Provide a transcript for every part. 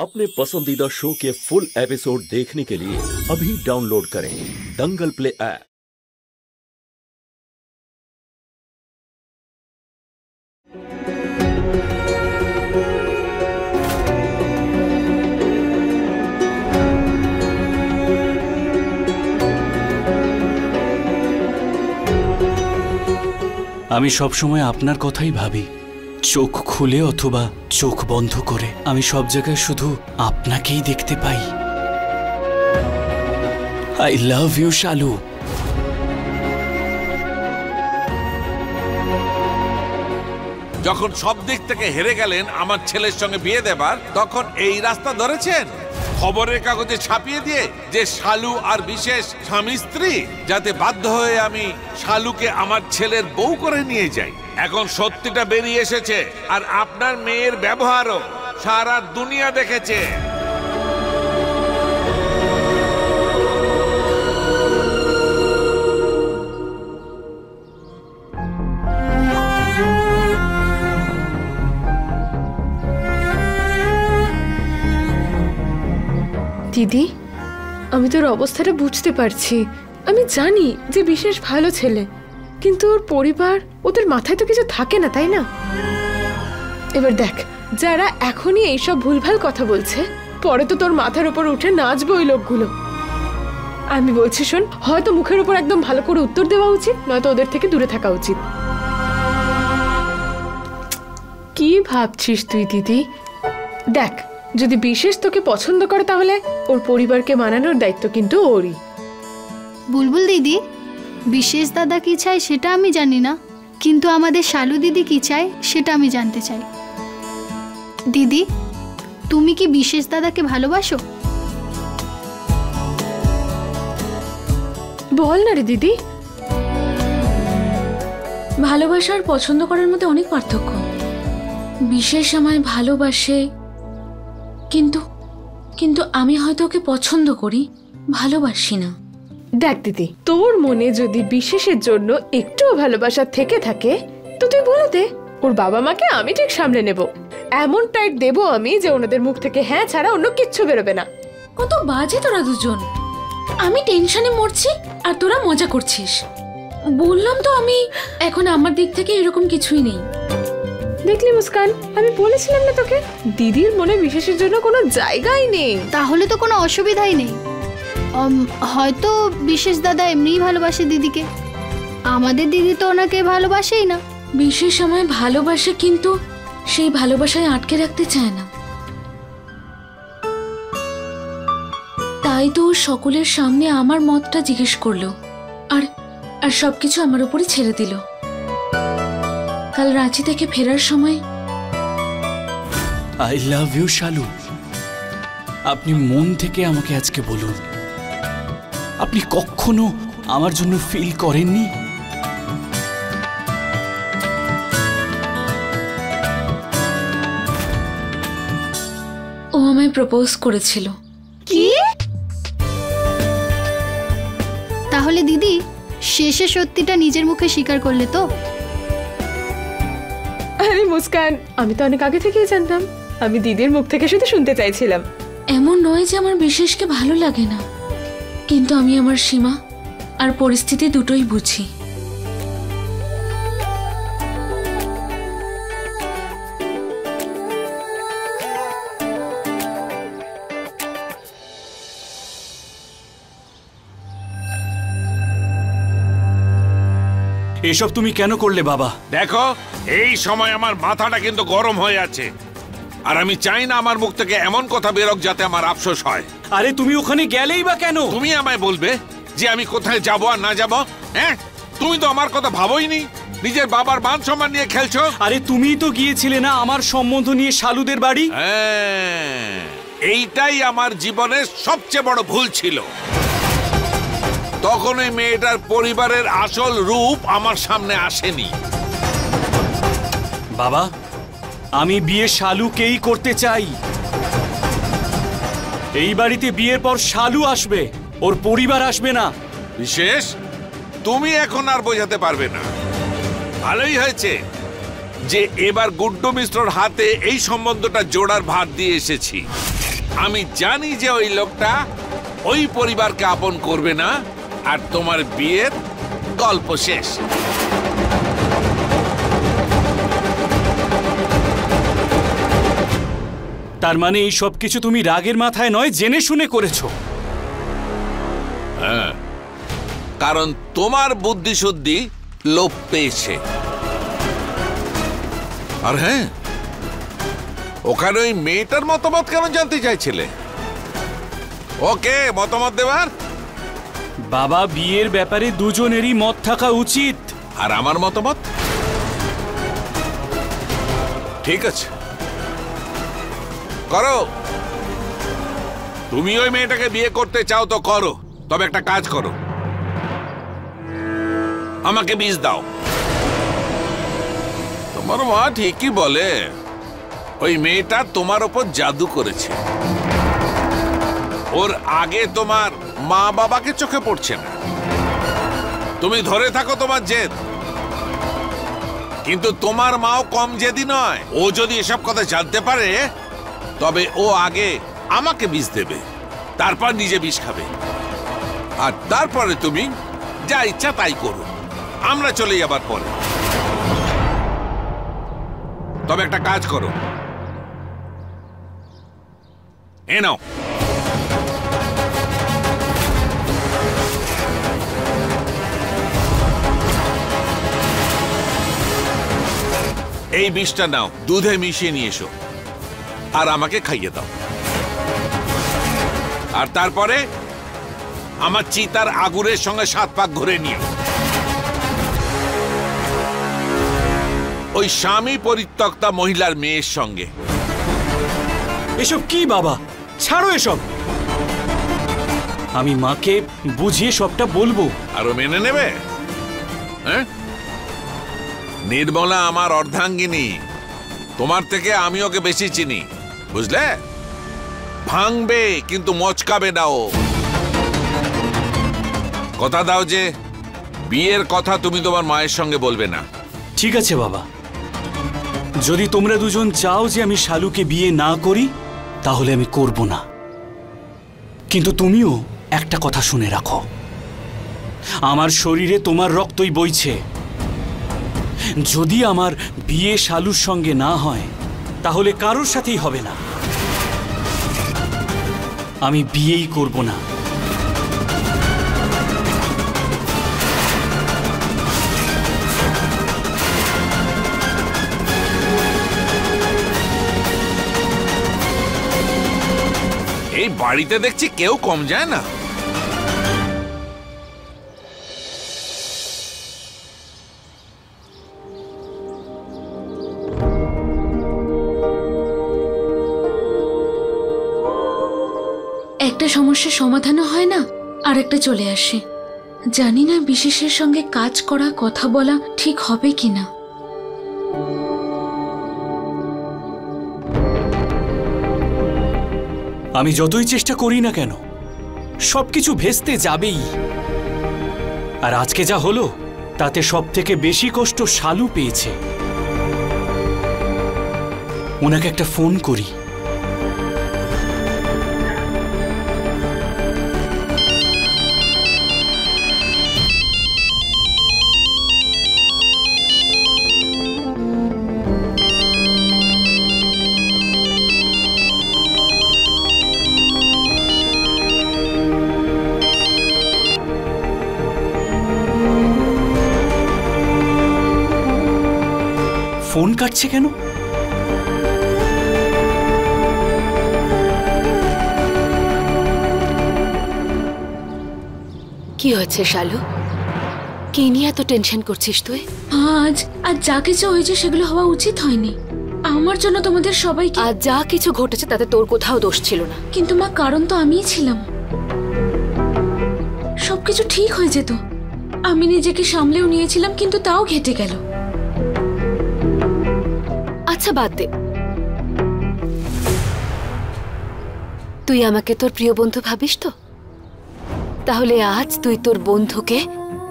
अपने पसंदीदा शो के फुल एपिसोड देखने के लिए अभी डाउनलोड करें दंगल प्ले ऐप। আমি সবসময় আপনার কথাই ভাবি, চোখ খুলে অথবা চোখ বন্ধ করে আমি সব জায়গায় শুধু আপনাকেই দেখতে পাই। আই লাভ ইউ শালু। যখন সব দিক থেকে হেরে গেলেন আমার ছেলের সঙ্গে বিয়ে দেবার, তখন এই রাস্তা ধরেছেন খবরের কাগজে ছাপিয়ে দিয়ে যে শালু আর বিশেষ স্বামী স্ত্রী, যাতে বাধ্য হয়ে আমি শালুকে আমার ছেলের বউ করে নিয়ে যাই। এখন সত্যিটা বেরিয়ে এসেছে, আর আপনার মেয়ের ব্যবহারও সারা দুনিয়া দেখেছে। দিদি, আমি তোর অবস্থাটা বুঝতে পারছি। আমি জানি যে বিশেষ ভালো ছেলে, কিন্তু ওর পরিবার, ওদের মাথায় তো কিছু থাকে না, তাই না? এবার দেখ, যারা এখনই এইসব ভুলভাল কথা বলছে, পরে তো তোর মাথার উপর উঠে নাচবে ওই লোকগুলো। আমি বলছি শোন, হয়তো মুখের উপর একদম ভালো করে উত্তর দেওয়া উচিত, নয়তো ওদের থেকে দূরে থাকা উচিত। কি ভাবছিস তুই দিদি? দেখ, যদি বিশেষ তোকে পছন্দ করে তাহলে ওর পরিবারকে মানানোর দায়িত্ব কিন্তু ওরই। বুলবুল দিদি, বিশেষ দাদা কি চায় সেটা আমি জানি না, কিন্তু আমাদের শালু দিদি কি চায় সেটা আমি জানতে চাই। দিদি, তুমি কি বিশেষ দাদাকে ভালোবাসো? বল না রে দিদি। ভালোবাসা আর পছন্দ করার মধ্যে অনেক পার্থক্য। বিশেষ আমায় ভালোবাসে, কিন্তু আমি হয়তো ওকে পছন্দ করি, ভালোবাসি না। দেখ দিদি, তোর মনে যদি বিশেষের জন্য একটুও ভালোবাসা থেকে থাকে তো তুই বলে দে, ওর বাবা মাকে আমি ঠিক সামলে নেব। এমন টাইট দেবো আমি যে ওনাদের মুখ থেকে হ্যাঁ ছাড়া অন্য কিচ্ছু বেরোবে না। কত বাজে তোরা দুজন। আমি টেনশনে মরছি আর তোরা মজা করছিস। বললাম তো আমি এখন আমার দিক থেকে এরকম কিছুই নেই। দেখলি মুস্কান, আমি বলেছিলাম না তোকে, দিদির মনে বিশেষের জন্য কোনো জায়গাই নেই। তাহলে তো কোনো অসুবিধাই নেই। হয়তো বিশেষ দাদা এমনিই ভালোবাসে দিদিকে, আমাদের দিদি তো ওনাকে ভালোবাসেই না। বিশেষ আমায় ভালোবাসে, কিন্তু সেই ভালোবাসায় আটকে রাখতে চায় না। তাই তো সকলের সামনে আমার মতটা জিজ্ঞেস করলো, আর সবকিছু আমার উপরে ছেড়ে দিল। কাল রাঁচি থেকে ফেরার সময় আই লাভ ইউ শালু। আপনি মন থেকে আমাকে আজকে বলুন, আপনি কখনো আমার জন্য ফিল করেননি? ও আমায় প্রপোজ করেছিল। কি? তাহলে দিদি শেষে সত্যিটা নিজের মুখে স্বীকার করলে তো? আরে মুস্কান, আমি তো অনেক আগে থেকেই জানতাম। আমি দিদির মুখ থেকে শুধু শুনতে চাইছিলাম। এমন নয় যে আমার বিশেষকে ভালো লাগে না, কিন্তু আমি আমার সীমা আর পরিস্থিতি দুটোই বুঝি। এসব তুমি কেন করলে বাবা? দেখো, এই সময় আমার মাথাটা কিন্তু গরম হয়ে আছে, আর আমি চাই না আমার মুখ থেকে এমন কথা বেরোক যাতে আমার আফসোস হয়। আরে তুমি ওখানে গেলেই বা কেন? তুমি আমায় বলবে যে আমি কোথায় যাব আর না যাব? হ্যাঁ, তুমি তো আমার কথা ভাবোইনি। নিজের বাবার মান সম্মান নিয়ে খেলছো। আরে তুমিই তো গিয়েছিলে না আমার সম্বন্ধ নিয়ে শালুদের বাড়ি? হ্যাঁ, এইটাই আমার জীবনের সবচেয়ে বড় ভুল ছিল। তখন ওই মেয়েটার পরিবারের আসল রূপ আমার সামনে আসেনি। বাবা, আমি বিয়ে শালুকেই করতে চাই। এই বাড়িতে বিয়ের পর শালু আসবে, ওর পরিবার আসবে না। বিশেষ, তুমি এখন আর বোঝাতে পারবে না। ভালোই হয়েছে যে এবার গুড্ডু মিশ্রর হাতে এই সম্বন্ধটা জোড়ার ভার দিয়ে এসেছি। আমি জানি যে ওই লোকটা ওই পরিবারকে আপন করবে না, আর তোমার বিয়ের গল্প শেষ। তার মানে এই সব কিছু তুমি রাগের মাথায় নয়, জেনে শুনে করেছো? হ্যাঁ, কারণ তোমার বুদ্ধিশুদ্ধি লোপ পেয়েছে। আর হ্যাঁ, ওখানে ওই মেয়েটার মতামত কেন জানতে চাইছিলে? ওকে মতামত দেবার? বাবা, বিয়ের ব্যাপারে দুজনেরই মত থাকা উচিত। আর আমার মতামত? ঠিক আছে, করো। তুমি ওই মেয়েটাকে বিয়ে করতে চাও তো করো, তবে একটা কাজ করো, আমাকে বীজ দাও। তোমার মা ঠিকই বলে, ওই মেয়েটা তোমার ওপর জাদু করেছে। ওর আগে তোমার মা বাবাকে চোখে পড়ছে না। তুমি ধরে থাকো তোমার জেদ, কিন্তু তোমার মাও কম জেদি নয়। ও যদি এসব কথা জানতে পারে, তবে ও আগে আমাকে বিষ দেবে, তারপর নিজে বিষ খাবে, আর তারপরে তুমি যা ইচ্ছা তাই করো। আমরা চলে যাবার পরে। তবে একটা কাজ করো, এ নাও, এই বিষটা নাও, দুধে মিশিয়ে নিয়ে এসো আর আমাকে খাইয়ে দাও। আর তারপরে আমার চিতার আগুনের সঙ্গে 7 পাক ঘুরে নিও। ওই স্বামী পরিত্যক্তা মহিলার মেয়ের সঙ্গে। এসব কি বাবা? ছাড়ো এসব। আমি মাকে বুঝিয়ে সবটা বলবো। আরো মেনে নেবে? হ্যাঁ, নির্মলা আমার অর্ধাঙ্গিনী, তোমার থেকে আমি ওকে বেশি চিনি, বুঝলে? ভাঙবে কিন্তু মচকাবে না ও। কথা দাও যে বিয়ের কথা তুমি তোমার মায়ের সঙ্গে বলবে না। ঠিক আছে বাবা, যদি তোমরা দুজন চাও যে আমি শালুকে বিয়ে না করি, তাহলে আমি করব না। কিন্তু তুমিও একটা কথা শুনে রাখো, আমার শরীরে তোমার রক্তই বইছে। যদি আমার বিয়ে শালুর সঙ্গে না হয়, তাহলে কারোর সাথেই হবে না। আমি বিয়েই করব না। এই বাড়িতে দেখছি কেউ কম যায় না। একটা সমস্যার সমাধানও হয় না, আর একটা চলে আসে। জানি না বিশেষের সঙ্গে কাজ করা, কথা বলা ঠিক হবে কিনা। আমি যতই চেষ্টা করি না কেন, সবকিছু ভেস্তে যাবেই। আর আজকে যা হলো, তাতে সবথেকে বেশি কষ্ট শালু পেয়েছে। ওনাকে একটা ফোন করি। ফোন কাটছে কেন? কি হচ্ছে শালু? কি নিয়ে এত টেনশন করছিস তুই? আজ যা কিছু হয়েছে সেগুলো হওয়া উচিত হয়নি। আমার জন্য তোমাদের সবাইকে। আজ যা কিছু ঘটেছে তাতে তোর কোথাও দোষ ছিল না। কিন্তু মা, কারণ তো আমিই ছিলাম। সবকিছু ঠিক হয়ে যেত, আমি নিজেকে সামলেও নিয়েছিলাম, কিন্তু তাও ঘেটে গেল। আচ্ছা বাদ দে, তুই আমাকে তোর প্রিয় বন্ধু ভাবিস তো? তাহলে আজ তুই তোর বন্ধুকে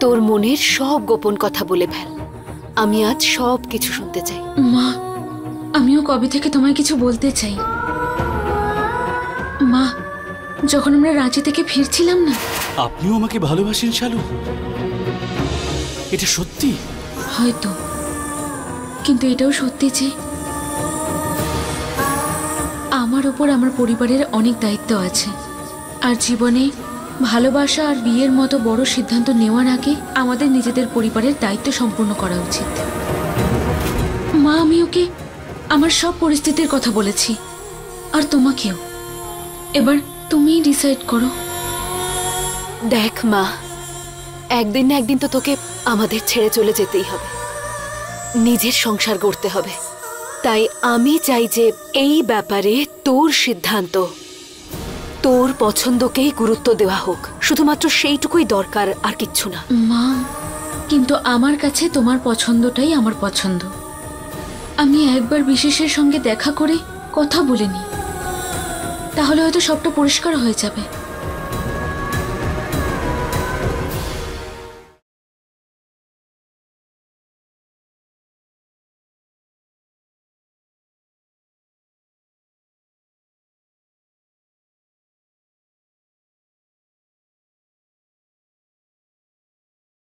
তোর মনের সব গোপন কথা বলে ফেল। আমি আজ সব কিছু শুনতে চাই। মা, আমিও কবে থেকে তোমায় কিছু বলতে চাই। মা, যখন আমরা রাঁচি থেকে ফিরছিলাম না, আপনিও আমাকে ভালোবাসেন শালু? এটা সত্যি? হয়তো, কিন্তু এটাও সত্যি যে আমার ওপর আমার পরিবারের অনেক দায়িত্ব আছে। আর জীবনে ভালোবাসা আর বিয়ের মতো বড় সিদ্ধান্ত নেওয়ার আগে আমাদের নিজেদের পরিবারের দায়িত্ব সম্পূর্ণ করা উচিত। মা, আমি ওকে আমার সব পরিস্থিতির কথা বলেছি, আর তোমাকেও। এবার তুমিই ডিসাইড করো। দেখ মা, একদিন না একদিন তো তোকে আমাদের ছেড়ে চলে যেতেই হবে, নিজের সংসার গড়তে হবে। তাই আমি চাই যে এই ব্যাপারে তোর সিদ্ধান্ত, তোর পছন্দকেই গুরুত্ব দেওয়া হোক। শুধুমাত্র সেইটুকুই দরকার, আর কিচ্ছু না। মা, কিন্তু আমার কাছে তোমার পছন্দটাই আমার পছন্দ। আমি একবার বিশেষের সঙ্গে দেখা করে কথা বলিনি, তাহলে হয়তো সবটা পরিষ্কার হয়ে যাবে।